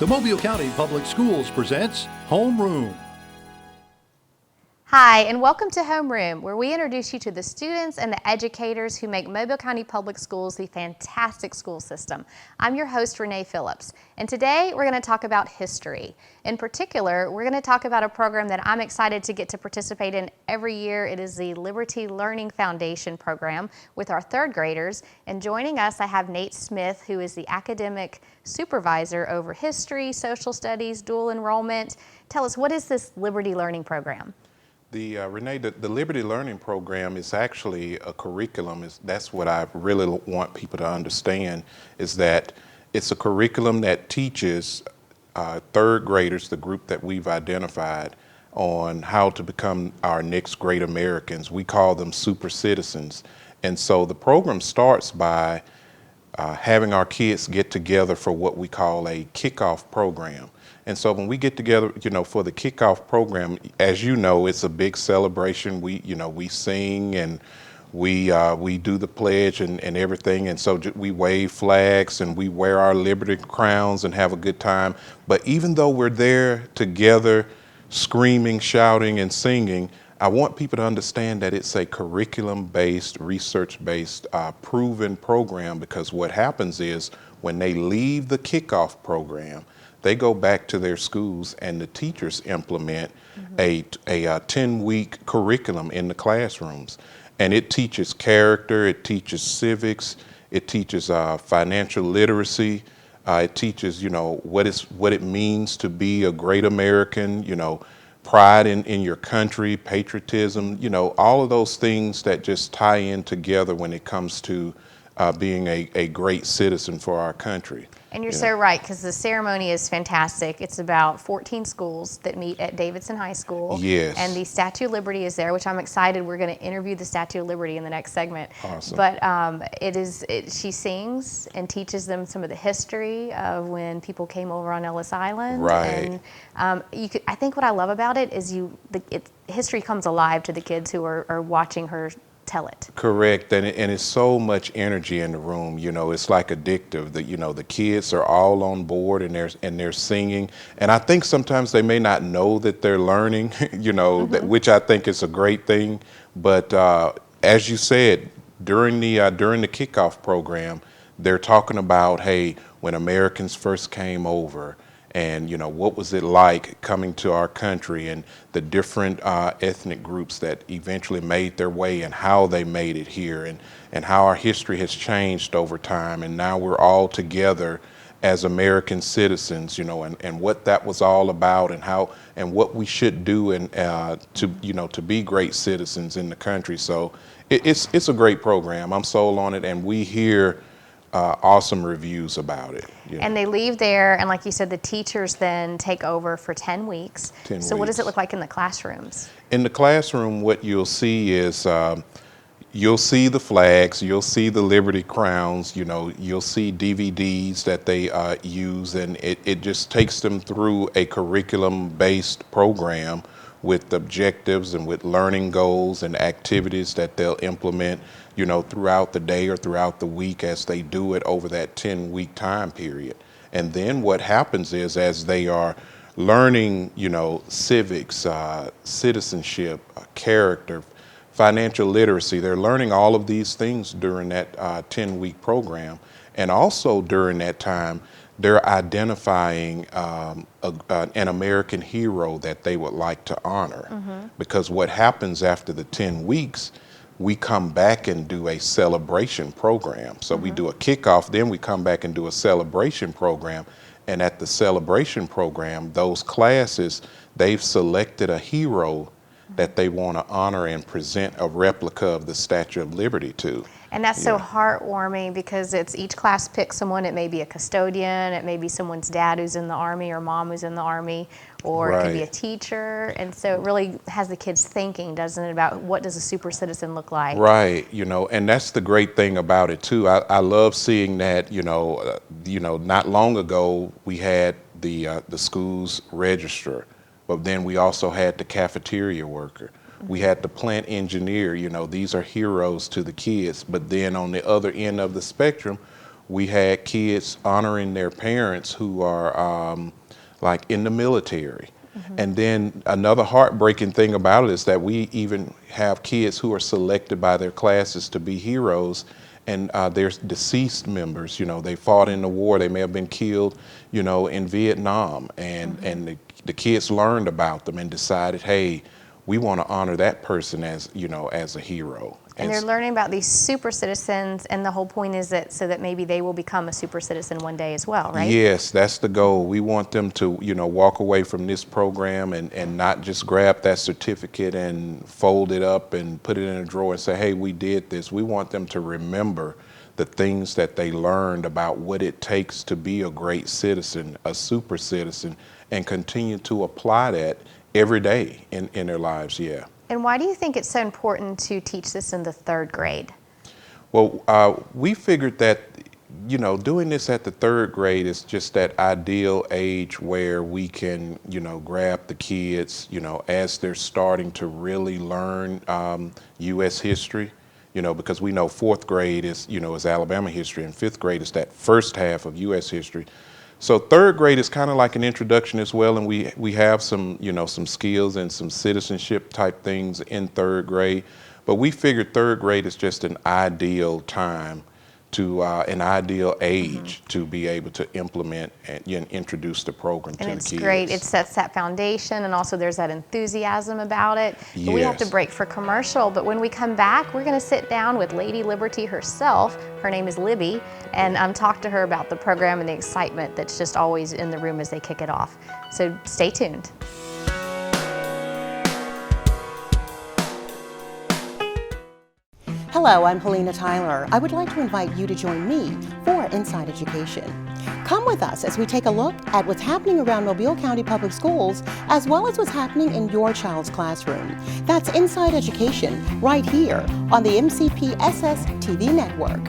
The Mobile County Public Schools presents Homeroom. Hi, and welcome to Homeroom, where we introduce you to the students and the educators who make Mobile County Public Schools the fantastic school system. I'm your host, Renee Phillips, and today we're going to talk about history. In particular, we're going to talk about a program that I'm excited to get to participate in every year. It is the Liberty Learning Foundation program with our third graders. And joining us, I have Nate Smith, who is the academic supervisor over history, social studies, dual enrollment. Tell us, what is this Liberty Learning program? Renee, the Liberty Learning Program is actually a curriculum. That's what I really want people to understand, is that it's a curriculum that teaches third graders, the group that we've identified, on how to become our next great Americans. We call them super citizens. And so the program starts by having our kids get together for what we call a kickoff program. And so when we get together, for the kickoff program, as you know, it's a big celebration. We sing and we do the pledge and everything. And so we wave flags and we wear our Liberty crowns and have a good time. But even though we're there together, screaming, shouting, and singing, I want people to understand that it's a curriculum-based, research-based, proven program, because what happens is when they leave the kickoff program, they go back to their schools and the teachers implement a 10-week curriculum in the classrooms. And it teaches character, it teaches civics, it teaches financial literacy, it teaches, what it means to be a great American, pride in your country, patriotism, all of those things that just tie in together when it comes to being a great citizen for our country. And you're so right, because the ceremony is fantastic. It's about 14 schools that meet at Davidson High School. Yes. And the Statue of Liberty is there, which I'm excited. We're going to interview the Statue of Liberty in the next segment. Awesome. But she sings and teaches them some of the history of when people came over on Ellis Island. Right. And I think what I love about it is history comes alive to the kids who are watching her tell it. Correct, and it's so much energy in the room. It's like addictive. The kids are all on board and they're singing. And I think sometimes they may not know that they're learning, which I think is a great thing. But as you said, during the kickoff program, they're talking about, hey, when Americans first came over, and what was it like coming to our country, and the different ethnic groups that eventually made their way and how they made it here, and how our history has changed over time, and now we're all together as American citizens, and what that was all about, and what we should do and to be great citizens in the country. So it's a great program. I'm sold on it, and we hear awesome reviews about it. And they leave there, and like you said, the teachers then take over for 10 weeks. 10 so what does it weeks. look like in the classrooms? In the classroom, what you'll see is you'll see the flags, you'll see the Liberty crowns, you'll see DVDs that they use, and it just takes them through a curriculum-based program with objectives and with learning goals and activities that they'll implement, throughout the day or throughout the week as they do it over that 10-week time period. And then what happens is, as they are learning, civics, citizenship, character, financial literacy, they're learning all of these things during that 10-week program. And also during that time, they're identifying an American hero that they would like to honor. Because what happens after the 10 weeks, we come back and do a celebration program. So we do a kickoff, then we come back and do a celebration program. And at the celebration program, those classes, they've selected a hero that they want to honor and present a replica of the Statue of Liberty to. And that's so heartwarming, because each class picks someone. It may be a custodian, it may be someone's dad who's in the Army, or mom who's in the Army, or it could be a teacher. And so it really has the kids thinking, doesn't it, about what does a super citizen look like? Right, and that's the great thing about it too. I love seeing that, not long ago we had the school's registrar, but then we also had the cafeteria worker. We had the plant engineer. These are heroes to the kids. But then on the other end of the spectrum, We had kids honoring their parents who are like in the military. And then another heartbreaking thing about it is that we even have kids who are selected by their classes to be heroes, and they're deceased members. You know, they fought in the war. They may have been killed, you know, in Vietnam, and the kids learned about them and decided, hey, we want to honor that person as, you know, as a hero. And they're learning about these super citizens, and the whole point is that so that maybe they will become a super citizen one day as well, right? Yes, that's the goal. We want them to, you know, walk away from this program and not just grab that certificate and fold it up and put it in a drawer and say, hey, we did this. We want them to remember the things that they learned about what it takes to be a great citizen, a super citizen, and continue to apply that every day in their lives, yeah. And why do you think it's so important to teach this in the 3rd grade? Well, we figured that, you know, doing this at the 3rd grade is just that ideal age where we can, you know, grab the kids, you know, as they're starting to really learn U.S. history, you know, because we know 4th grade is, you know, is Alabama history, and 5th grade is that first half of U.S. history. So 3rd grade is kind of like an introduction as well, and we have some, you know, some skills and some citizenship type things in 3rd grade. But we figured 3rd grade is just an ideal time to, an ideal age to be able to implement and, you know, introduce the program to the kids. And it's great. It sets that foundation, and also there's that enthusiasm about it. But we have to break for commercial. But when we come back, we're going to sit down with Lady Liberty herself. Her name is Libby, and talk to her about the program and the excitement that's just always in the room as they kick it off. So stay tuned. Hello, I'm Helena Tyler. I would like to invite you to join me for Inside Education. Come with us as we take a look at what's happening around Mobile County Public Schools, as well as what's happening in your child's classroom. That's Inside Education, right here on the MCPSS TV network.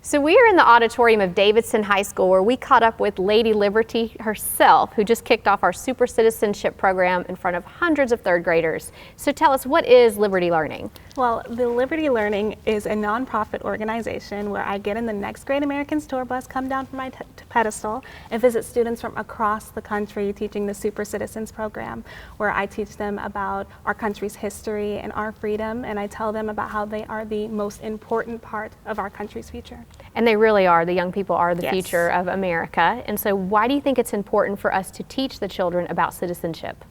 So we are in the auditorium of Davidson High School, where we caught up with Lady Liberty herself, who just kicked off our Super Citizenship program in front of hundreds of 3rd graders. So tell us, what is Liberty Learning? Well, the Liberty Learning is a nonprofit organization where I get in the Next Great Americans tour bus, come down from my pedestal, and visit students from across the country teaching the Super Citizens program, where I teach them about our country's history and our freedom, and I tell them about how they are the most important part of our country's future. And they really are. The young people are the Yes. future of America. And so why do you think it's important for us to teach the children about citizenship?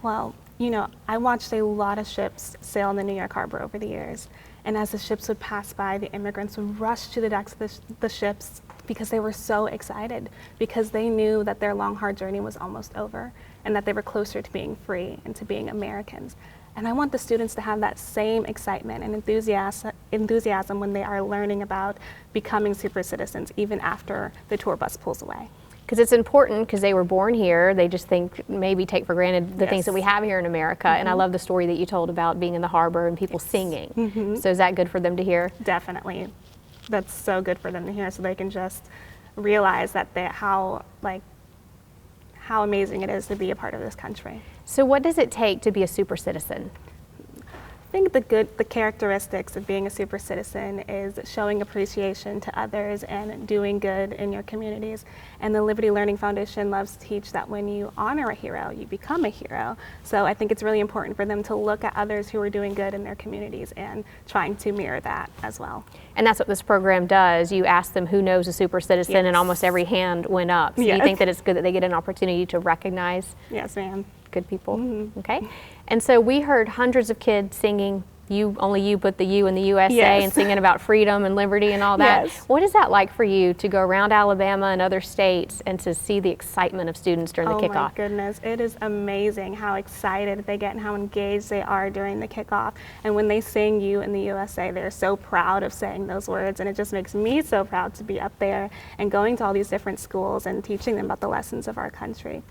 Well, you know, I watched a lot of ships sail in the New York Harbor over the years. And as the ships would pass by, the immigrants would rush to the decks of the ships because they were so excited, because they knew that their long, hard journey was almost over and that they were closer to being free and to being Americans. And I want the students to have that same excitement and enthusiasm when they are learning about becoming super citizens, even after the tour bus pulls away. Because it's important, because they were born here. They just maybe take for granted the things that we have here in America. And I love the story that you told about being in the harbor and people singing. So is that good for them to hear? Definitely. That's so good for them to hear, so they can just realize that how amazing it is to be a part of this country. So what does it take to be a super citizen? I think the characteristics of being a super citizen is showing appreciation to others and doing good in your communities. And the Liberty Learning Foundation loves to teach that when you honor a hero, you become a hero. So I think it's really important for them to look at others who are doing good in their communities and trying to mirror that as well. And that's what this program does. You ask them who knows a super citizen, and almost every hand went up. So you think that it's good that they get an opportunity to recognize Yes, ma'am. good people? Okay. And so we heard hundreds of kids singing only you put the U in the USA, and singing about freedom and liberty and all that. Yes. What is that like for you to go around Alabama and other states and to see the excitement of students during the kickoff? Oh my goodness, it is amazing how excited they get and how engaged they are during the kickoff. And when they sing "You in the USA," they're so proud of saying those words, and it just makes me so proud to be up there and going to all these different schools and teaching them about the lessons of our country.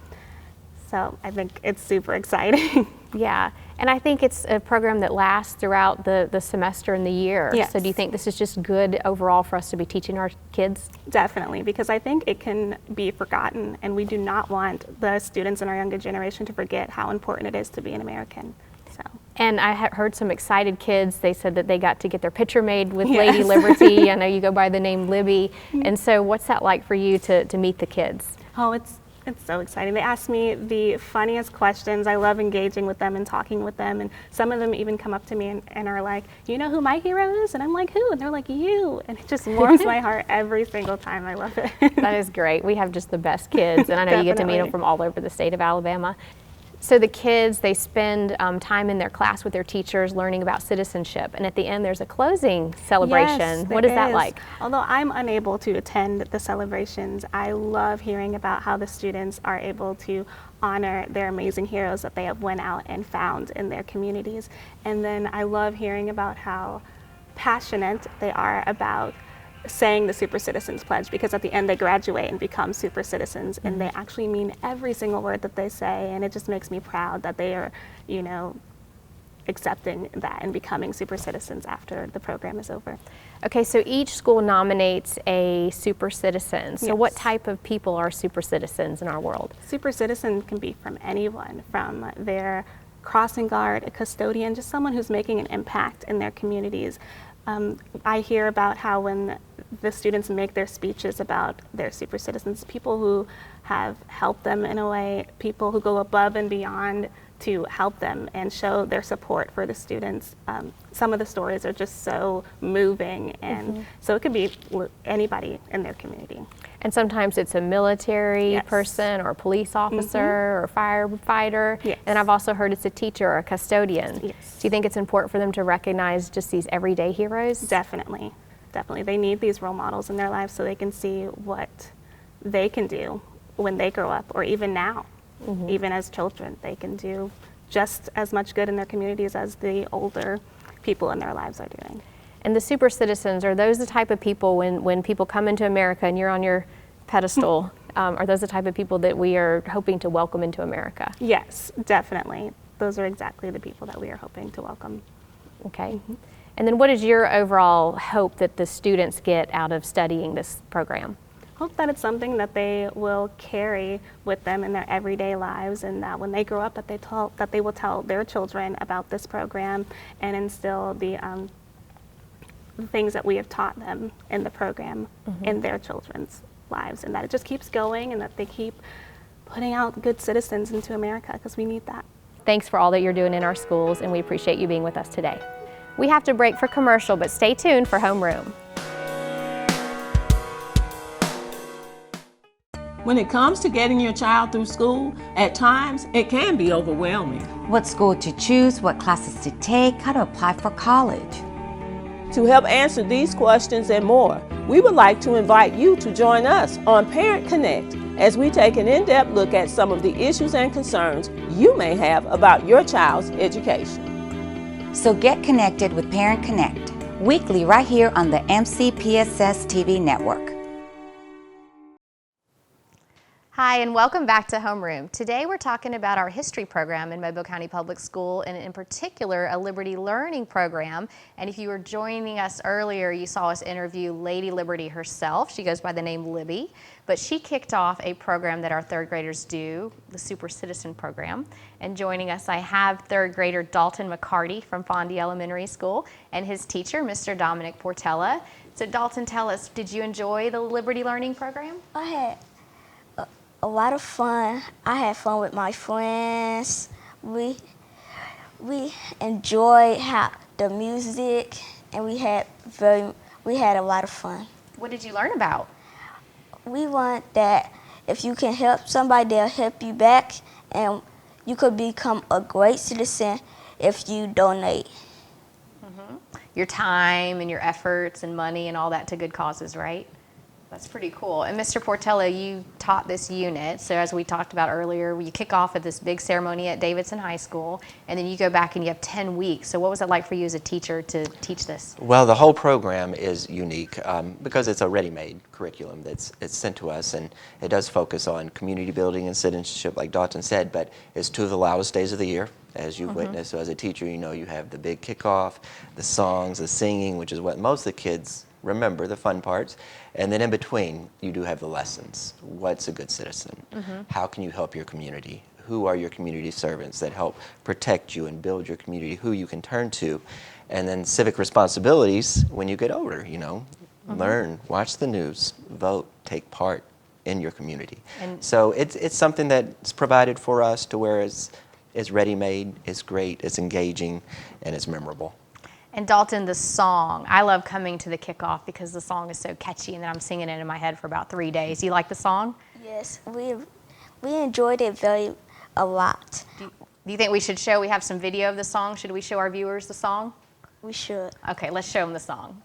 So I think it's super exciting. Yeah, and I think it's a program that lasts throughout the semester and the year. Yes. So do you think this is just good overall for us to be teaching our kids? Definitely, because I think it can be forgotten, and we do not want the students in our younger generation to forget how important it is to be an American. So. And I heard some excited kids. They said that they got to get their picture made with Lady Liberty. I know you go by the name Libby. And so what's that like for you to meet the kids? Oh, it's so exciting. They ask me the funniest questions. I love engaging with them and talking with them. And some of them even come up to me and are like, you know who my hero is? And I'm like, who? And they're like, you. And it just warms my heart every single time. I love it. That is great. We have just the best kids. And I know you get to meet them from all over the state of Alabama. So the kids, they spend time in their class with their teachers learning about citizenship. And at the end, there's a closing celebration. Yes, what is that like? Although I'm unable to attend the celebrations, I love hearing about how the students are able to honor their amazing heroes that they have went out and found in their communities. And then I love hearing about how passionate they are about saying the Super Citizens Pledge, because at the end they graduate and become super citizens, and they actually mean every single word that they say, and it just makes me proud that they are, you know, accepting that and becoming super citizens after the program is over. Okay, so each school nominates a super citizen. So Yes. what type of people are super citizens in our world? Super citizen can be from anyone, from their crossing guard, a custodian, just someone who's making an impact in their communities. I hear about how when the students make their speeches about their super citizens, people who have helped them in a way, people who go above and beyond to help them and show their support for the students. Some of the stories are just so moving, and so it could be anybody in their community. And sometimes it's a military Yes. person or a police officer or a firefighter. Yes. And I've also heard it's a teacher or a custodian. Yes. Do you think it's important for them to recognize just these everyday heroes? Definitely, definitely. They need these role models in their lives so they can see what they can do when they grow up, or even now, even as children. They can do just as much good in their communities as the older people in their lives are doing. And the super citizens, are those the type of people when people come into America and you're on your pedestal, are those the type of people that we are hoping to welcome into America? Yes, definitely. Those are exactly the people that we are hoping to welcome. Okay. And then what is your overall hope that the students get out of studying this program? Hope that it's something that they will carry with them in their everyday lives, and that when they grow up that they will tell their children about this program and instill the things that we have taught them in the program in their children's lives, and that it just keeps going and that they keep putting out good citizens into America, because we need that. Thanks for all that you're doing in our schools, and we appreciate you being with us today. We have to break for commercial, but stay tuned for Homeroom. When it comes to getting your child through school, at times it can be overwhelming. What school to choose, what classes to take, how to apply for college. To help answer these questions and more, we would like to invite you to join us on Parent Connect as we take an in-depth look at some of the issues and concerns you may have about your child's education. So get connected with Parent Connect, weekly right here on the MCPSS TV network. Hi, and welcome back to Homeroom. Today we're talking about our history program in Mobile County Public School, and in particular a Liberty Learning program. And if you were joining us earlier, you saw us interview Lady Liberty herself. She goes by the name Libby, but she kicked off a program that our third graders do, the Super Citizen program. And joining us, I have third grader Dalton McCarty from Fondy Elementary School and his teacher, Mr. Dominic Portella. So Dalton, tell us, did you enjoy the Liberty Learning program? I had a lot of fun. I had fun with my friends. We enjoyed the music, and we had a lot of fun. What did you learn about? We learned that if you can help somebody, they'll help you back, and you could become a great citizen if you donate. Your time and your efforts and money and all that to good causes, right? That's pretty cool. And Mr. Portella, you taught this unit. So as we talked about earlier, you kick off at this big ceremony at Davidson High School, and then you go back and you have 10 weeks. So what was it like for you as a teacher to teach this? Well, the whole program is unique because it's a ready-made curriculum that's sent to us, and it does focus on community building and citizenship, like Dalton said, but it's two of the loudest days of the year, as you've witnessed. So as a teacher, you know you have the big kickoff, the songs, the singing, which is what most of the kids remember, the fun parts. And then in between, you do have the lessons. What's a good citizen? How can you help your community? who are your community servants that help protect you and build your community, who you can turn to. And then civic responsibilities when you get older, learn, watch the news, vote, take part in your community. And so it's something that's provided for us to where it's ready-made, it's great, it's engaging, and it's memorable. And Dalton, the song, I love coming to the kickoff because the song is so catchy and then I'm singing it in my head for about 3 days. You like the song? Yes, we enjoyed it a lot. Do you think we have some video of the song? Should we show our viewers the song? We should. Okay, let's show them the song.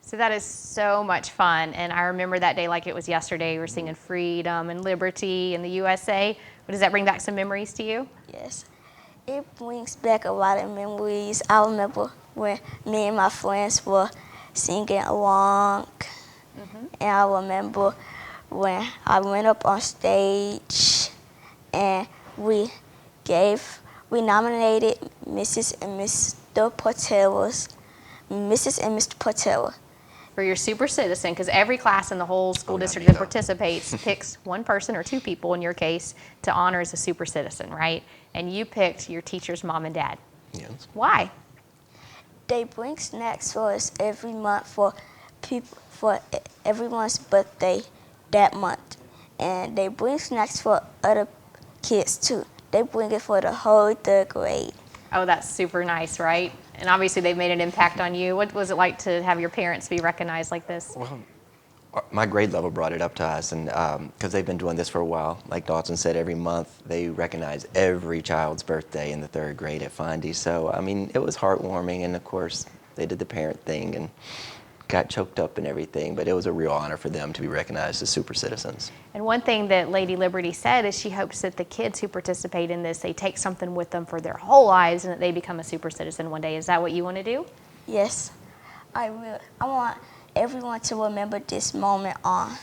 So that is so much fun, and I remember that day like it was yesterday. We were singing freedom and liberty in the USA. Does that bring back some memories to you? Yes. It brings back a lot of memories. I remember when me and my friends were singing along. And I remember when I went up on stage and we nominated Mrs. and Mr. Portela. For your super citizen, because every class in the whole school district that participates picks one person or two people, in your case, to honor as a super citizen, right? And you picked your teacher's mom and dad. Yes. Why? They bring snacks for us every month for everyone's birthday that month. And they bring snacks for other kids too. They bring it for the whole third grade. Oh, that's super nice, right? And obviously they've made an impact on you. What was it like to have your parents be recognized like this? Well, my grade level brought it up to us, and because they've been doing this for a while. Like Dawson said, every month they recognize every child's birthday in the third grade at Fondy. So, I mean, it was heartwarming, and of course, they did the parent thing and got choked up and everything, but it was a real honor for them to be recognized as super citizens. And one thing that Lady Liberty said is she hopes that the kids who participate in this, they take something with them for their whole lives and that they become a super citizen one day. Is that what you want to do? Yes. I want everyone to remember this moment on.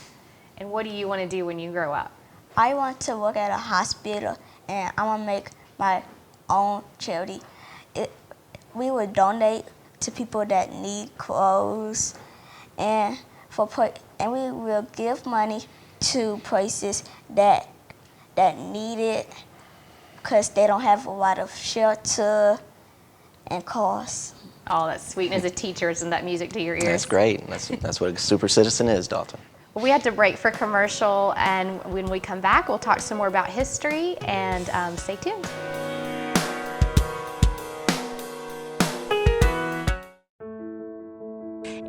And what do you want to do when you grow up? I want to work at a hospital, and I want to make my own charity. We will donate to people that need clothes, and we will give money to places that need it because they don't have a lot of shelter and costs. Oh, that's sweet. And as a teacher, isn't that music to your ears? That's great. That's what a super citizen is, Dalton. Well, we had to break for commercial, and when we come back, we'll talk some more about history, and stay tuned.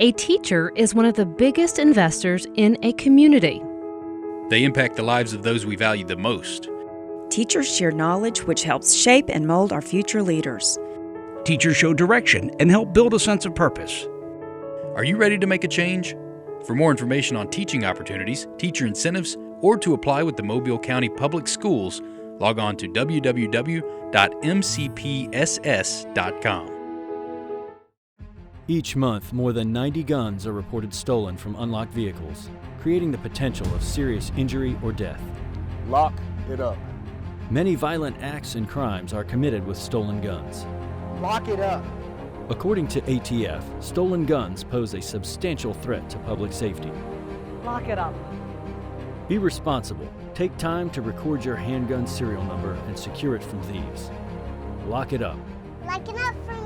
A teacher is one of the biggest investors in a community. They impact the lives of those we value the most. Teachers share knowledge which helps shape and mold our future leaders. Teachers show direction and help build a sense of purpose. Are you ready to make a change? For more information on teaching opportunities, teacher incentives, or to apply with the Mobile County Public Schools, log on to www.mcpss.com. Each month, more than 90 guns are reported stolen from unlocked vehicles, creating the potential of serious injury or death. Lock it up. Many violent acts and crimes are committed with stolen guns. Lock it up. According to ATF, stolen guns pose a substantial threat to public safety. Lock it up. Be responsible. Take time to record your handgun serial number and secure it from thieves. Lock it up. Lock it up for me.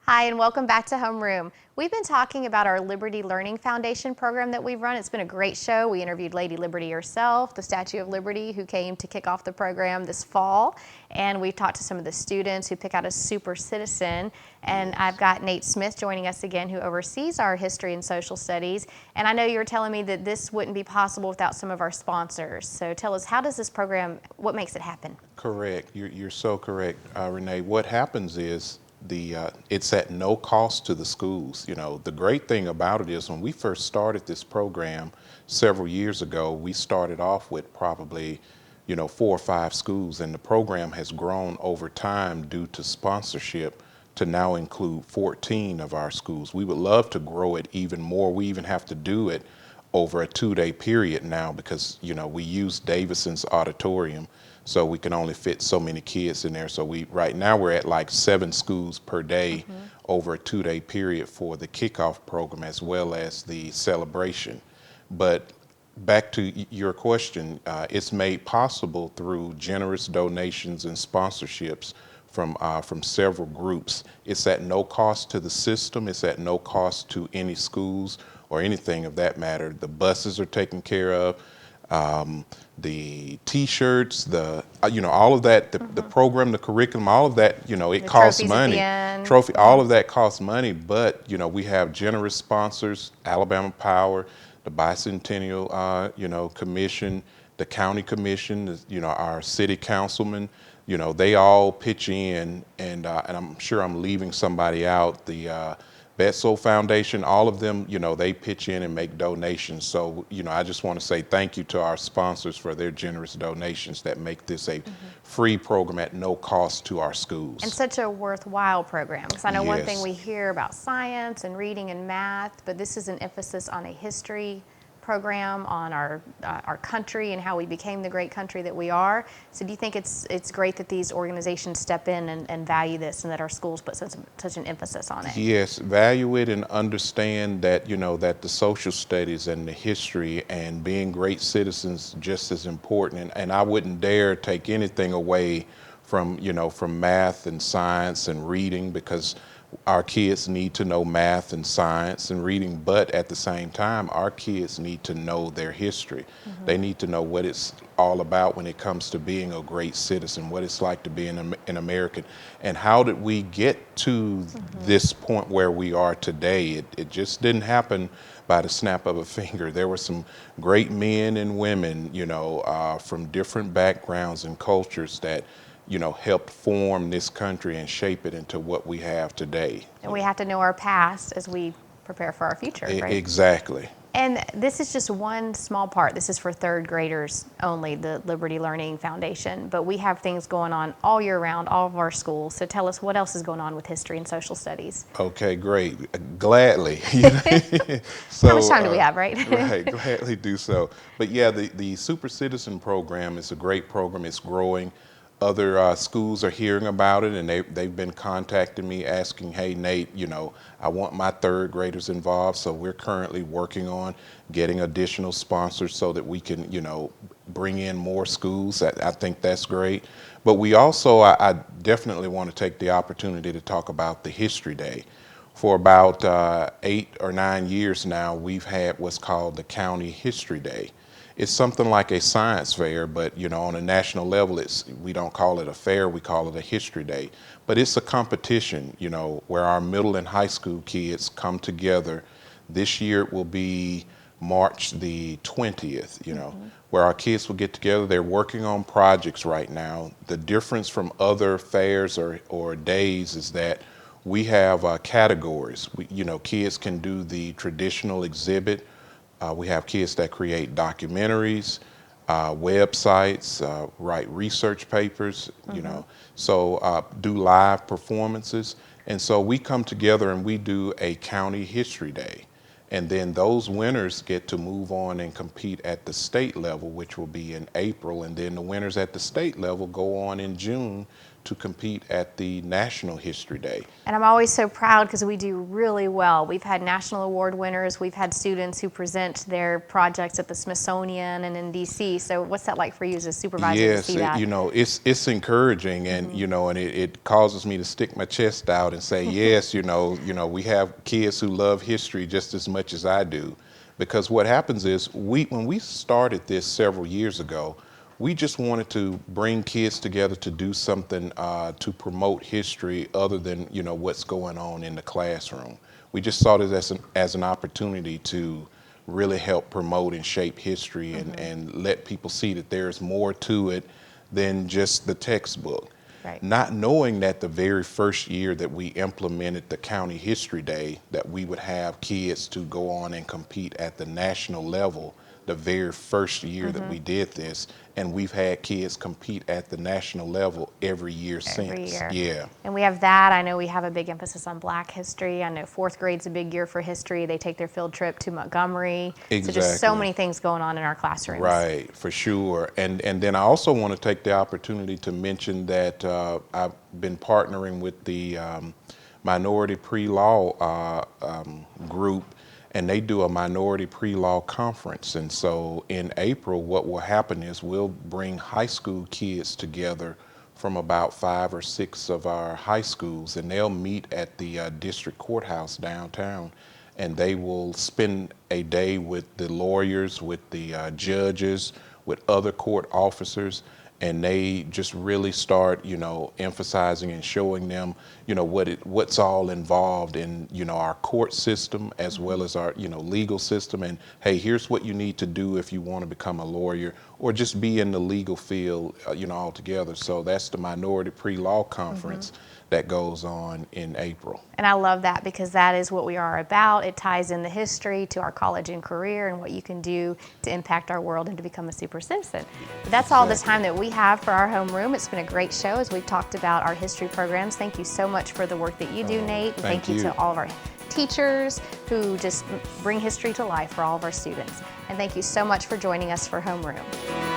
Hi, and welcome back to Homeroom. We've been talking about our Liberty Learning Foundation program that we've run. It's been a great show. We interviewed Lady Liberty herself, the Statue of Liberty, who came to kick off the program this fall. And we've talked to some of the students who pick out a super citizen. And I've got Nate Smith joining us again, who oversees our history and social studies. And I know you were telling me that this wouldn't be possible without some of our sponsors. So tell us, how does this program, what makes it happen? Correct. You're so correct, Renee. What happens is it's at no cost to the schools. You know, the great thing about it is when we first started this program several years ago, we started off with probably, 4 or 5 schools, and the program has grown over time due to sponsorship to now include 14 of our schools. We would love to grow it even more. We even have to do it over a 2-day period now because, we use Davison's auditorium, so we can only fit so many kids in there. So right now we're at like 7 schools per day over a 2-day period for the kickoff program as well as the celebration. But back to your question, it's made possible through generous donations and sponsorships from several groups. It's at no cost to the system. It's at no cost to any schools or anything of that matter. The buses are taken care of. The T-shirts, all of that, the program, the curriculum, all of that, it costs money. All of that costs money, but, we have generous sponsors, Alabama Power, the Bicentennial, Commission, the County Commission, our city councilmen, they all pitch in, and I'm sure I'm leaving somebody out, the Betso Foundation, all of them, they pitch in and make donations. So, I just want to say thank you to our sponsors for their generous donations that make this a free program at no cost to our schools. And such a worthwhile program, because I know one thing Yes. we hear about science and reading and math, but this is an emphasis on a history program, on our country and how we became the great country that we are. So do you think it's great that these organizations step in and value this, and that our schools put such an emphasis on it? Yes, value it and understand that, that the social studies and the history and being great citizens just as important. And I wouldn't dare take anything away from, from math and science and reading, because our kids need to know math and science and reading, but at the same time, our kids need to know their history. They need to know what it's all about when it comes to being a great citizen, what it's like to be an American, and how did we get to this point where we are today. It just didn't happen by the snap of a finger. There were some great men and women, from different backgrounds and cultures that helped form this country and shape it into what we have today. And we have to know our past as we prepare for our future, right? Exactly. And this is just one small part. This is for third graders only, the Liberty Learning Foundation. But we have things going on all year round, all of our schools. So tell us what else is going on with history and social studies. Okay, great. Gladly. So, how much time do we have, right? Right, gladly do so. But yeah, the Super Citizen program is a great program. It's growing. Other schools are hearing about it, and they've been contacting me asking, hey, Nate, I want my third graders involved. So we're currently working on getting additional sponsors so that we can, bring in more schools. I think that's great. But we also, I definitely want to take the opportunity to talk about the History Day. For about 8 or 9 years now, we've had what's called the County History Day. It's something like a science fair, but on a national level, we don't call it a fair, we call it a History Day. But it's a competition, where our middle and high school kids come together. This year it will be March the 20th, where our kids will get together. They're working on projects right now. The difference from other fairs or days is that we have categories. Kids can do the traditional exhibit. We have kids that create documentaries, websites, write research papers, so do live performances. And so we come together and we do a county history day. And then those winners get to move on and compete at the state level, which will be in April. And then the winners at the state level go on in June to compete at the National History Day. And I'm always so proud because we do really well. We've had national award winners. We've had students who present their projects at the Smithsonian and in DC. So what's that like for you as a supervisor to see that? Yes, it's encouraging, and and it causes me to stick my chest out and say, yes, we have kids who love history just as much as I do. Because what happens is when we started this several years ago, we just wanted to bring kids together to do something to promote history other than what's going on in the classroom. We just saw it as an opportunity to really help promote and shape history and let people see that there's more to it than just the textbook. Right. Not knowing that the very first year that we implemented the County History Day, that we would have kids to go on and compete at the national level the very first year that we did this, and we've had kids compete at the national level every year since. Yeah. And we have that. I know we have a big emphasis on Black history. I know fourth grade's a big year for history. They take their field trip to Montgomery. Exactly. So just so many things going on in our classrooms. Right, for sure. And then I also want to take the opportunity to mention that I've been partnering with the Minority Pre-Law group, and they do a Minority Pre-Law conference. And so in April, what will happen is we'll bring high school kids together from about 5 or 6 of our high schools, and they'll meet at the district courthouse downtown, and they will spend a day with the lawyers, with the judges, with other court officers, and they just really start, emphasizing and showing them, what's all involved in, our court system as well as our, legal system. And hey, here's what you need to do if you want to become a lawyer or just be in the legal field, altogether. So that's the Minority Pre-Law Conference that goes on in April. And I love that because that is what we are about. It ties in the history to our college and career and what you can do to impact our world and to become a super citizen. But that's all the time that we have for our homeroom. It's been a great show as we've talked about our history programs. Thank you so much for the work that you do, Nate. And thank you to all of our teachers who just bring history to life for all of our students. And thank you so much for joining us for Homeroom.